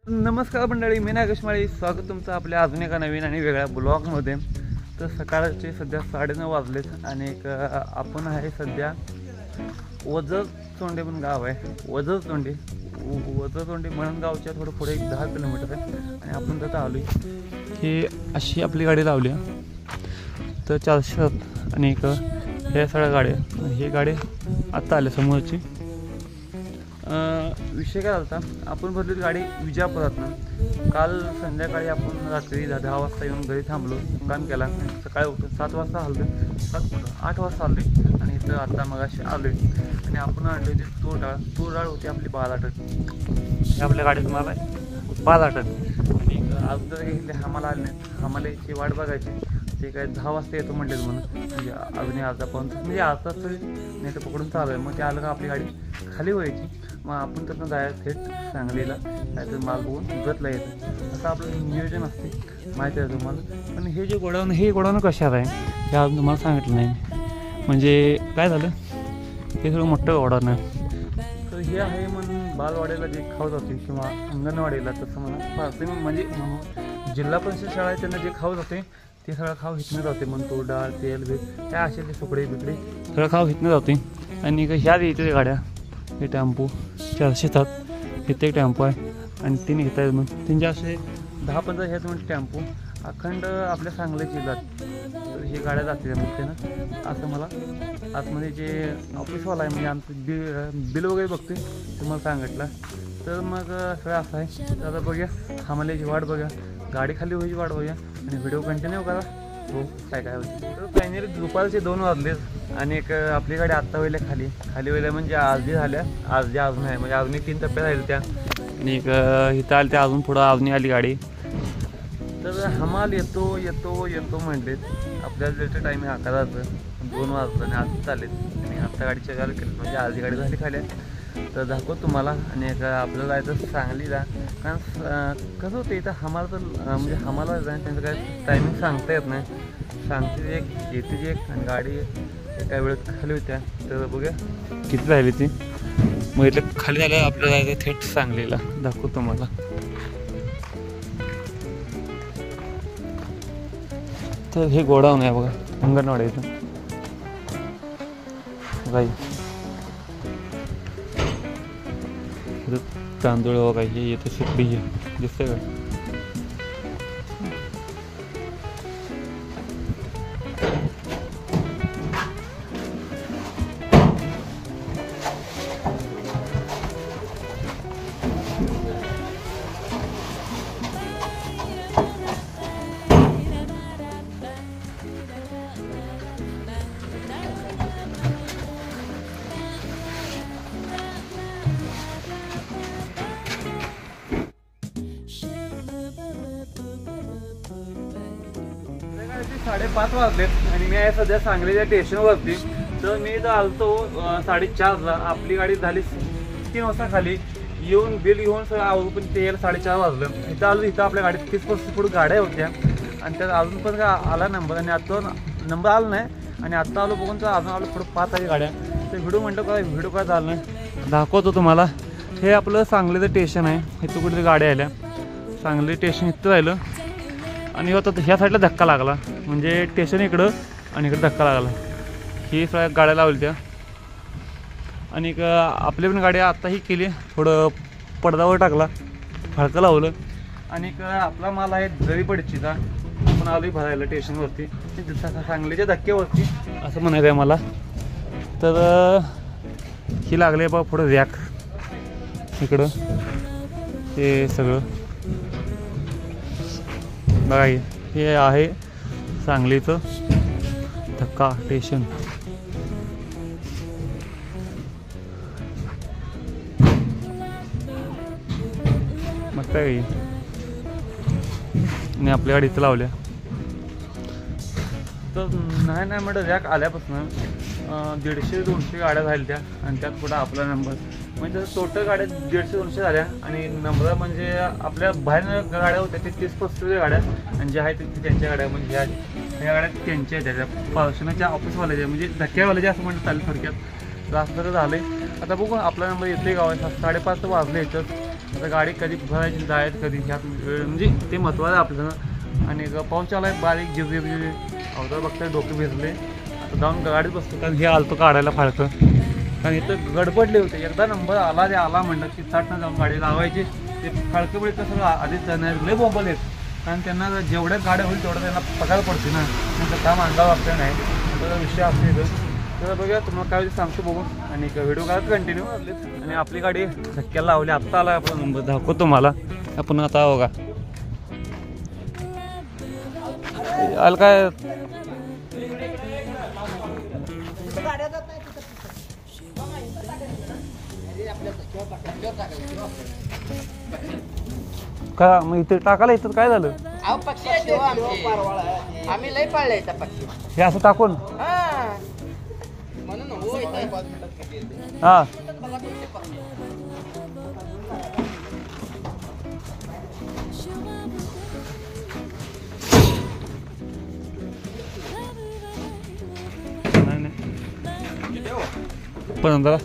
नमस्कार मंडळी, मी नागेश माळी. स्वागत तुमचं आपल्या अजून एका नवीन आणि वेगळ्या ब्लॉगमध्ये. तर सकाळचे सध्या 9:30 वाजलेत आणि आपण आहे सध्या वजरचोंडे पण गाव आहे. वजरचोंडे म्हणून गावच्या थोडं पुढे 10 किलोमीटर आहे आणि आपण तिथं आलो आहे. ही अशी आपली गाडी लावली आहे. तर 407 आणि ह्या सगळ्या गाड्या, ही गाडी आत्ता आल्या समोरची. विषय काय झाला, आपण भरली गाडी विजापुरातनं. काल संध्याकाळी आपण रात्री 10 वाजता येऊन घरी थांबलो, मुक्काम केला. सकाळी उठून 7 वाजता हललो, 8 वाजता आलो आणि इथं आत्ता मग असे आलो आणि आपण आणली होती तूर डाळ होती आपली 12 टन. आपल्या गाडीत मला 12 टन आणि अगोदर घेतले. आम्हाला आले नाही, आम्हाला याची वाट बघायची. ते काय 10 वाजता येतो म्हणले म्हणून, म्हणजे अजून अर्धा पर्यंत, म्हणजे अर्धा तरी नाही तर पकडून चालू आहे. मग ते आलं का आपली गाडी खाली व्हायची. मग आपण त्यातनं जायचं थेट सांगलीला, नाहीतर माल बघून सुरतला येतं. असं आपलं नियोजन असते, माहिती आहे तुम्हाला. पण हे जे गोडाऊन, हे गोडाऊन कशात आहे हे अजून तुम्हाला सांगितलं नाही. म्हणजे काय झालं, हे थोडं मोठं गोडाऊन आहे. तर हे आहे म्हणून बालवाडीला जे खाऊ जाते किंवा अंगणवाडीला, तसं म्हणा म्हणजे जिल्हा परिषद शाळा आहे त्यांना जे खाऊ जाते ते सगळं खाऊ हितनं जाते. मग तूर डाळ, तेल बील काय असेल ते सुकडे बिकडे सगळं खाऊ हितनं जाते. आणि ह्या येते गाड्या, हे टेम्पो 407, इथे एक टेम्पो आहे आणि 3 घेत आहेत. मग त्यांचे असे 10-15 आहेत म्हणजे टेम्पो अखंड आपल्या सांगली जिल्ह्यात. तर हे गाड्या जाते मग ते ना. असं मला आतमध्ये जे ऑफिसवाला आहे, म्हणजे आमचं बिल वगैरे बघते तुम्हाला सांगितलं. तर मग सगळं असं आहे. तर आता बघूया, आम्हाला याची वाट बघा, गाडी खाली व्हायची वाट बघूया आणि व्हिडिओ कंटिन्यू करा. हो काय होतं. तर फायनली दुपारचे 2 वाजलेच आणि आपली गाडी आत्ता व्हायला खाली व्हायला, म्हणजे अर्धी झाल्या, अर्धी अजून आहे, म्हणजे अजून 3 टप्प्या राहिले त्या. आणि इथं आली त्या अजून पुढं अजून आली गाडी. तर हमाल येतो म्हणले. आपल्याला ज्याचं टाईम आहे 11चं, 2 वाजता आणि आज चालेल. आणि आत्ता गाडीच्या चालू केली, म्हणजे अर्धी गाडी झाली खाली. तर दाखवतो तुम्हाला. आणि आपल्याला जायचं सांगलीला, कारण कसं होतं इथं हमाला, तर म्हणजे हमाला त्यांचं काय टायमिंग सांगता येत नाही. सांगते एक, येते एक, आणि गाडी एका वेळेत खाली होत्या. तर बघूया किती राहिली ती. मग इथलं खाली झालं आपल्याला जायचं थेट सांगलीला. दाखवतो तुम्हाला. तर हे गोडाऊन आहे बघा, अंगणवाडी इथं काही तांदूळ वगैरे हे येतं, सुकडी हे दिसतंय का. सकाळचे 5:30 वाजलेत आणि मी आहे सध्या सांगलीच्या स्टेशनवरती. तर मी इथं आलतो 4:30ला. आपली गाडी झाली 3 वाजता खाली. येऊन बिल घेऊन सगळं आवरून पण ते यायला 4:30 वाजलं. इथं आलो. इथं आपल्या गाडीत 30-35 पुढे गाड्या होत्या आणि त्यात अजून पण का आला नंबर, आणि आता नंबर आला नाही. आणि आत्ता आलो बघून तर अजून आलो पुढं 5 आहे गाड्या. तर व्हिडिओ काय झालं नाही, दाखवतो तुम्हाला. हे आपलं सांगलीचं स्टेशन आहे. इथं कुठेतरी गाड्या आल्या. सांगली स्टेशन इथं राहिलं आणि होतं ह्या साईडला धक्का लागला, म्हणजे स्टेशन इकडं आणि इकडं धक्का लागला. ही सगळ्या गाड्या लावल्या त्या. आणि आपली पण गाडी आत्ताही केली, थोडं पडद्यावर टाकला, फडकं लावलं. आणि आपला माल आहे जरीपडीचा. आपण आलोय भरायला स्टेशनवरती, सांगलीच्या धक्क्यावरती असं म्हणायचं आहे मला. तर ही लागले बघा पुढं रॅक, इकडं हे सगळं बघा. हे आहे सांगलीचं धक्का स्टेशन. मस्त आहे. आणि आपल्या गाडी इथं लावल्या. तर नाही म्हटलं रॅक आल्यापासून 150-200 गाड्या झाल्या त्या. आणि त्यात पुढं आपला नंबर, म्हणजे टोटल गाड्या 150-200 झाल्या. आणि नंबर म्हणजे आपल्या बाहेर गाड्या होत्या ते 30-35 गाड्या, आणि ज्या आहेत ते त्यांच्या गाड्या, म्हणजे ह्या गाड्या त्यांच्या आहेत, त्याच्या पार्सनाच्या ऑफिसवाल्याच्या, म्हणजे धक्क्यावाल्याच्या असं म्हणतात चालेल थोडक्यात. तर असं झालं आहे. आता बघू आपला नंबर येतोय गावात. 5:30 वाजले इथं. आता गाडी कधी भरायची जायचं कधी ह्यात वेळ म्हणजे ते महत्त्वाचं आहे आपल्याला. आणि पाऊस चालू आहे बारीक झिव झिव झिव. अवतर बघताय डोके भिजले. आता जाऊन गाडीत बसतो कारण हे आलतो काढायला फाळकं. कारण इथं गडबडले होते. एकदा नंबर आला ते आला म्हणलं की चाटनं जाऊन गाडी लावायची. ते फाळकं बिळकं सगळं आधीच जाणार लय बोंबल आहेत. कारण त्यांना जेवढ्या गाड्या होईल तेवढं त्यांना पगार पडते ना. त्यांचं काम अंगावर लागतं नाही त्याचा विषय असतो इथं. तर बघूया तुम्हाला काय सांगतो बघून आणि व्हिडिओ करत कंटिन्यू. आणि आपली गाडी धक्क्याला लावली. आत्ता आला आपला नंबर दाखवतो तुम्हाला. आपण आता बघा आलं काय का मग इथे टाकायला इथं काय झालं. आम्ही लय पाळले पक्षी हे असं टाकून म्हणून हा पण जरा